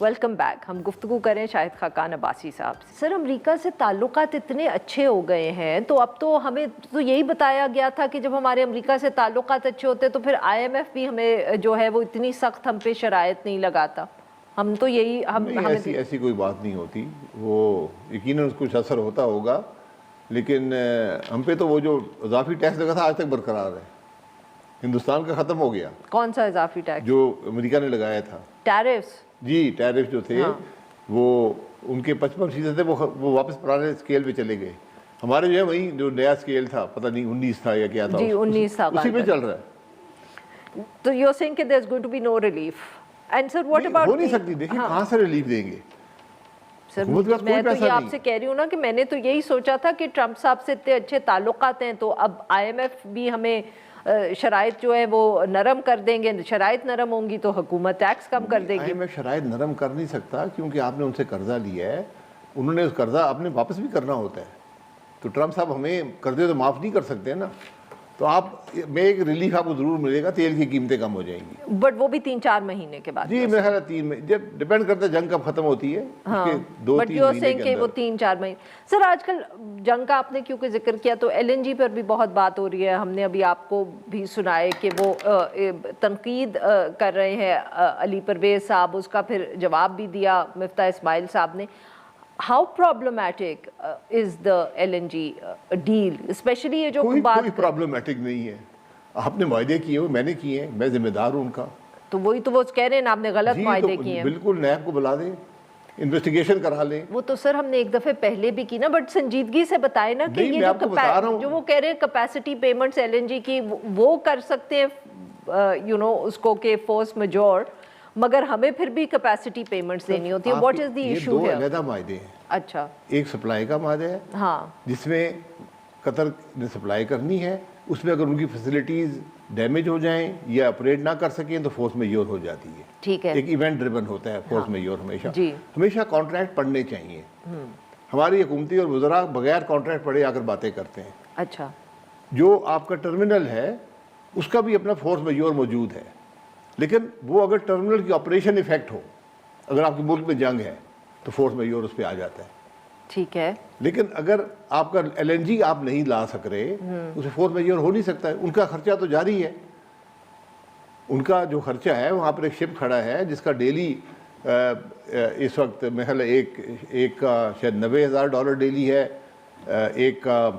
Welcome back. ہم گفتگو کریں شاہد خاقان عباسی صاحب سے. سر امریکہ سے تعلقات اتنے اچھے ہو گئے ہیں تو اب تو ہمیں تو یہی بتایا گیا تھا کہ جب ہمارے امریکہ سے تعلقات اچھے ہوتے تو پھر IMF بھی ہمیں جو ہے وہ اتنی سخت ہم پہ شرائط نہیں لگاتا. ہم تو یہی ایسی کوئی بات نہیں ہوتی. وہ یقیناً کچھ اثر ہوتا ہوگا لیکن ہم پہ تو وہ جو اضافی ٹیکس لگا تھا آج تک برقرار ہے. ہندوستان کا ختم ہو گیا. کون سا اضافی ٹیکس؟ جو امریکہ نے لگایا تھا. ٹیرفس؟ جی ٹیرف جو تھے وہ ان کے 55% تھے وہ واپس پرانے اسکیل پہ چلے گئے. ہمارے جو ہے وہی جو نیا اسکیل تھا پتہ نہیں 19 تھا یا کیا تھا. جی 19 تھا. اسی پہ چل رہا ہے. تو یو سینگ کہ there is going to be no relief. And sir what about? ہو نہیں سکتی. دیکھیں کہاں سے ریلیف دیں گے. سر میں تو یہ آپ سے کہہ رہی ہوں نا کہ میں نے تو یہی سوچا تھا کہ ٹرمپ صاحب سے اتنے اچھے تعلقات ہیں تو اب IMF بھی ہمیں شرائط جو ہے وہ نرم کر دیں گے. شرائط نرم ہوں گی تو حکومت ٹیکس کم کر دے گی. IMF شرائط نرم کر نہیں سکتا کیونکہ آپ نے ان سے قرضہ لیا ہے. انہوں نے اس قرضہ اپنے واپس بھی کرنا ہوتا ہے. تو ٹرمپ صاحب ہمیں قرضے تو معاف نہیں کر سکتے نا. تو میں ایک ریلیف آپ کو ضرور ملے گا. تیل کی قیمتیں کم ہو جائیں گی. بٹ وہ بھی 3-4 مہینے کے بعد. جی میرا خیال ہے 3 مہینے. جب ڈیپینڈ کرتا ہے جنگ کب ختم ہوتی ہے. بٹ یو سینگ کہ وہ 3-4 مہینے. سر آج کل جنگ کا آپ نے کیونکہ ذکر کیا تو LNG پر بھی بہت بات ہو رہی ہے. ہم نے ابھی آپ کو بھی سنائے کہ وہ تنقید کر رہے ہیں علی پرویز صاحب. اس کا پھر جواب بھی دیا مفتاح اسماعیل صاحب نے. How problematic is the LNG deal, especially یہ جو بات؟ کوئی پرابلمٹک نہیں ہے. آپ نے معاہدے کیے ہوئے، میں نے کیے ہیں، میں ذمہ دار ہوں ان کا. تو وہی تو وہ کہہ رہے ہیں آپ نے غلط معاہدے کیے ہیں. بالکل نیب کو بلا دیں، انویسٹیگیشن کرا لیں. وہ تو سر ہم نے ایک دفعہ پہلے بھی کی نا. بٹ سنجیدگی سے بتائیں نا کہ یہ جو وہ کہہ رہے ہیں کیپیسٹی پیمنٹس LNG کی وہ کر سکتے ہیں اس کو کہ فورس میجور، مگر ہمیں پھر بھی کیپیسٹی پیمنٹس دینی ہوتی ہے. What is the issue? یہ 2 علیحدہ معاہدے ہیں. اچھا. ایک سپلائی کا معاہدہ ہے ہاں جس میں قطر نے سپلائی کرنی ہے. اس میں اگر ان کی فیسلٹیز ڈیمیج ہو جائیں یا آپریٹ نہ کر سکیں تو فورس میجور ہو جاتی ہے. ٹھیک ہے. ایک ایونٹ ڈریون ہوتا ہے فورس میجور. ہمیشہ کانٹریکٹ پڑھنے چاہیے. ہماری حکومتی اور وزراء بغیر کانٹریکٹ پڑھے آ کر باتیں کرتے ہیں. اچھا. جو آپ کا ٹرمینل ہے اس کا بھی اپنا فورس میجور موجود ہے. لیکن وہ اگر ٹرمینل کی آپریشن افیکٹ ہو، اگر آپ کے ملک میں جنگ ہے تو فورس میجور اس پہ آ جاتا ہے. ٹھیک ہے. لیکن اگر آپ کا LNG آپ نہیں لا سک رہے اسے فورس میجور ہو نہیں سکتا ہے. ان کا خرچہ تو جاری ہے. ان کا جو خرچہ ہے وہاں پر ایک شپ کھڑا ہے جس کا ڈیلی اس وقت محل ایک کا شاید $90,000 ڈیلی ہے، ایک کا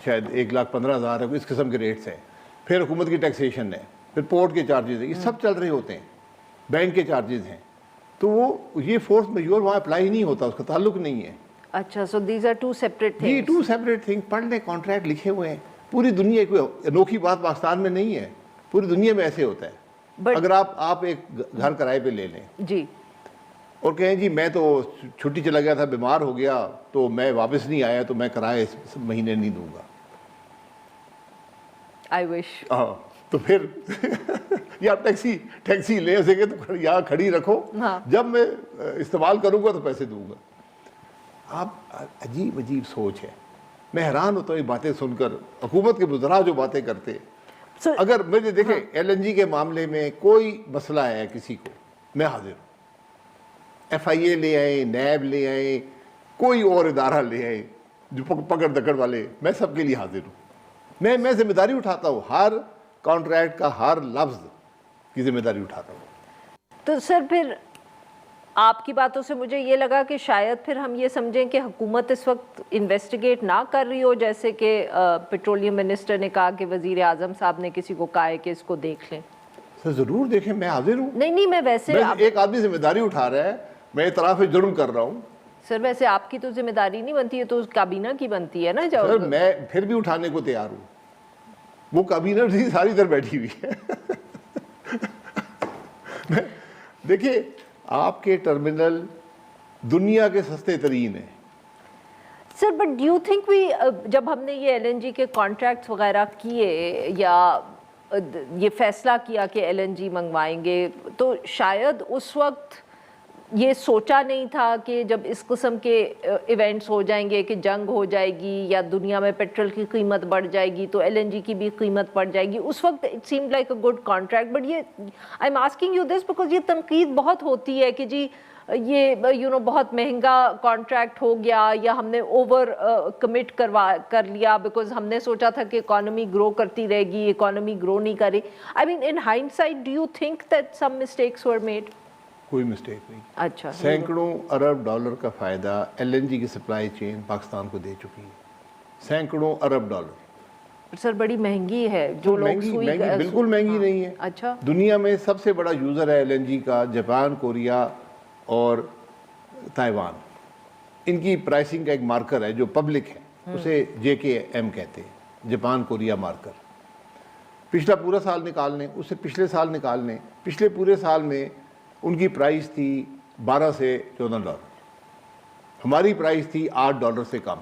شاید 1,15,000 ہے. اس قسم کے ریٹس ہیں. پھر حکومت کی ٹیکسیشن ہے، پھر پورٹ کے چارجز ہیں. یہ سب چل رہے ہوتے ہیں. بینک کے چارجز ہیں. تو وہ یہ فورس میجور وہاں اپلائی نہیں ہوتا، اس کا تعلق نہیں ہے. اچھا. So these are 2 separate things. جی 2 separate things. پڑھ لیں، کانٹریکٹ لکھے ہوئے ہیں. پوری دنیا کوئی انوکھی بات پاکستان میں نہیں ہے، پوری دنیا میں ایسے ہوتا ہے. اگر آپ ایک گھر کرائے پہ لے لیں جی اور کہیں جی میں تو چھٹی چلا گیا تھا، بیمار ہو گیا تو میں واپس نہیں آیا تو میں کرایہ اس مہینے نہیں دوں گا. I wish. تو پھر یا آپ ٹیکسی لے سکے تو یہاں کھڑی رکھو، جب میں استعمال کروں گا تو پیسے دوں گا. آپ عجیب سوچ ہے. میں حیران ہوتا ہوں یہ باتیں سن کر. حکومت کے وزراء جو باتیں کرتے. اگر مجھے دیکھیں LNG کے معاملے میں کوئی مسئلہ ہے کسی کو، میں حاضر ہوں. FIA لے آئیں، نیب لے آئیں، کوئی اور ادارہ لے آئیں جو پکڑ دکڑ والے، میں سب کے لیے حاضر ہوں. میں ذمہ داری اٹھاتا ہوں. ہر کانٹریکٹ کا ہر لفظ کی ذمہ داری اٹھاتا ہوں. تو سر پھر آپ کی باتوں سے مجھے یہ لگا کہ شاید پھر ہم یہ سمجھیں کہ حکومت اس وقت انویسٹیگیٹ نہ کر رہی ہو، جیسے کہ پیٹرولیم منسٹر نے کہا کہ وزیر اعظم صاحب نے کسی کو کہا ہے کہ اس کو دیکھ لیں. سر ضرور دیکھیں، میں حاضر ہوں. نہیں میں ویسے ایک آدمی ذمہ داری اٹھا رہا ہے، میں اعتراف جرم کر رہا ہوں. سر ویسے آپ کی تو ذمہ داری نہیں بنتی ہے، تو کابینہ کی بنتی ہے نا. سر میں پھر بھی اٹھانے کو تیار ہوں. وہ کابینہ ساری ادھر بیٹھی ہوئی ہے. دیکھیے آپ کے ٹرمینل دنیا کے سستے ترین ہیں. Sir but do you think جب ہم نے یہ LNG کے کانٹریکٹس وغیرہ کیے یا یہ فیصلہ کیا کہ LNG منگوائیں گے، تو شاید اس وقت یہ سوچا نہیں تھا کہ جب اس قسم کے ایونٹس ہو جائیں گے کہ جنگ ہو جائے گی یا دنیا میں پیٹرول کی قیمت بڑھ جائے گی تو LNG کی بھی قیمت بڑھ جائے گی. اس وقت it seemed like a good contract. But یہ I am asking you this because یہ تنقید بہت ہوتی ہے کہ جی یہ بہت مہنگا کانٹریکٹ ہو گیا یا ہم نے اوور کمٹ کر لیا بیکاز ہم نے سوچا تھا کہ اکانومی گرو کرتی رہے گی, اکانومی گرو نہیں کری. I mean in hindsight do you think that some mistakes were made? کوئی مسٹیک نہیں. اچھا, سینکڑوں ارب ڈالر کا فائدہ ایل این جی کی سپلائی چین پاکستان کو دے چکی ہے, سینکڑوں ارب ڈالر. سر بڑی مہنگی ہے جو لوگ مہنگی بالکل مہنگی نہیں ہے. اچھا, دنیا میں سب سے بڑا یوزر ہے ایل این جی کا جاپان, کوریا اور تائیوان. ان کی پرائسنگ کا ایک مارکر ہے جو پبلک ہے, اسے JKM کہتے ہیں, جاپان کوریا مارکر. پچھلا پورا سال نکال لیں, اس سے پچھلے سال نکال لیں, پچھلے پورے سال میں ان کی پرائس تھی 12 سے 14 ڈالر, ہماری پرائس تھی 8 ڈالر سے کم.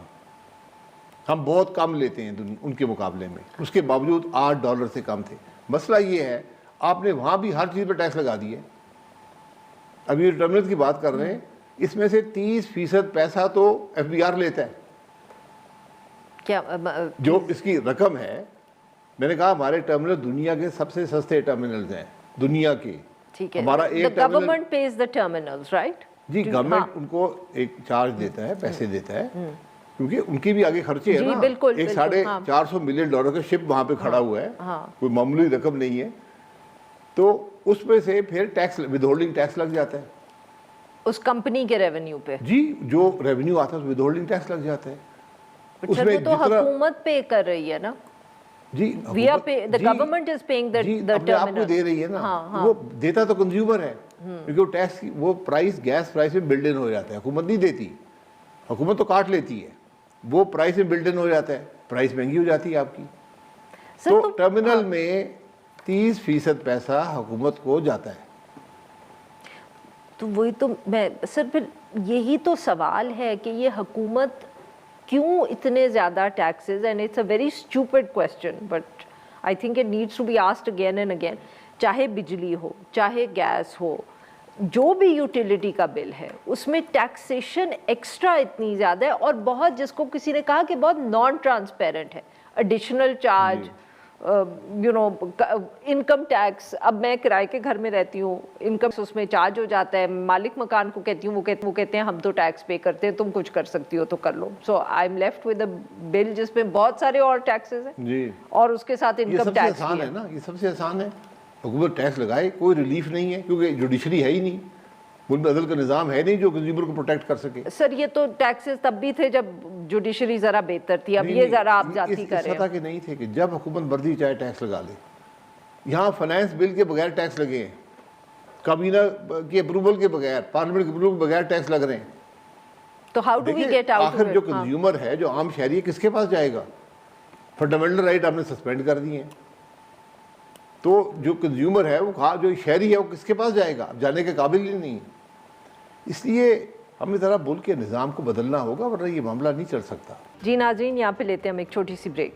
ہم بہت کم لیتے ہیں ان کے مقابلے میں, اس کے باوجود 8 ڈالر سے کم تھے. مسئلہ یہ ہے آپ نے وہاں بھی ہر چیز پہ ٹیکس لگا دی ہے. ابھی ٹرمینل کی بات کر رہے ہیں, اس میں سے 30% پیسہ تو FBR لیتا ہے. کیا جو اس کی رقم ہے, میں نے کہا ہمارے ٹرمینل دنیا کے سب سے سستے ٹرمینلز ہیں دنیا کے. ٹھیک ہے, ہمارا ایک گورنمنٹ پیز دا ٹرمینلز رائٹ؟ جی, گورنمنٹ ان کو ایک چارج دیتا ہے, پیسے دیتا ہے, کیونکہ ان کی بھی آگے خرچے ہیں نا. ایک $450 ملین کا شپ وہاں پہ کھڑا ہوا ہے, کوئی معمولی رقم نہیں ہے. تو اس پہ سے پھر ٹیکس, ود ہولڈنگ ٹیکس لگ جاتا ہے اس کمپنی کے ریونیو پہ. جی, جو ریونیو آتا ہے اس ود ہولڈنگ ٹیکس لگ جاتا ہے. اس میں تو حکومت پے کر رہی ہے نا. جی, the government is paying the terminal. آپ کو دے رہی ہے نا, وہ دیتا تو کنزیومر ہے, کیونکہ وہ ٹیکس وہ پرائس گیس پرائس میں بلڈ ان ہو جاتا ہے. حکومت نہیں دیتی, حکومت تو کاٹ لیتی ہے, وہ پرائس میں بلڈ ان ہو جاتا ہے, پرائس مہنگی ہو جاتی ہے آپ کی. تو ٹرمینل میں 30% پیسہ حکومت کو جاتا ہے. تو وہی تو میں سر, پھر یہی تو سوال ہے کہ یہ حکومت کیوں اتنے زیادہ taxes, and it's a very stupid question but I think it needs to be asked again and again. چاہے بجلی ہو, چاہے گیس ہو, جو بھی یوٹیلیٹی کا بل ہے اس میں ٹیکسیشن ایکسٹرا اتنی زیادہ ہے, اور بہت, جس کو کسی نے کہا کہ بہت نان ٹرانسپیرنٹ ہے. Additional charge, income tax. اب میں کرائے کے گھر میں رہتی ہوں, انکم اس میں چارج ہو جاتا ہے, مالک مکان کو کہتی ہوں, وہ کہتے ہیں ہم تو ٹیکس پے کرتے ہیں, تم کچھ کر سکتی ہو تو کر لو. So I am left with a bill جس میں بہت سارے اور ٹیکسز ہیں جی, اور اس کے ساتھ انکم ٹیکس آسان ہے نا. یہ سب سے آسان ہے, حکومت ٹیکس لگائے, کوئی ریلیف نہیں ہے, کیونکہ جوڈیشری ہے ہی نہیں, ملک میں عدل کا نظام ہے نہیں جو کنزیومر کو پروٹیکٹ کر سکے. سر یہ تو ٹیکسز تب بھی تھے جب جوڈیشری ذرا بہتر تھی, اب یہ ذرا آپ جاتی کر رہے ہیں. اس سطح کے نہیں تھے کہ جب حکومت مرضی چاہے ٹیکس لگا لے. یہاں فائنانس بل کے بغیر ٹیکس لگے ہیں, کابینہ کی اپروول کے بغیر, پارلیمنٹ کے اپروول کے بغیر ٹیکس لگ رہے ہیں. تو how do we get out? آخر جو کنزیومر ہے, جو عام شہری ہے, کس کے پاس جائے گا؟ فنڈامنٹل رائٹ آپ نے سسپینڈ کر دیے ہیں, تو جو کنزیومر ہے, وہ جو شہری ہے, وہ کس کے پاس جائے گا؟ جانے کے قابل ہی نہیں. اس لیے ہمیں ذرا ملک کے نظام کو بدلنا ہوگا, ورنہ یہ معاملہ نہیں چل سکتا. جی ناظرین, یہاں پہ لیتے ہیں ہم ایک چھوٹی سی بریک.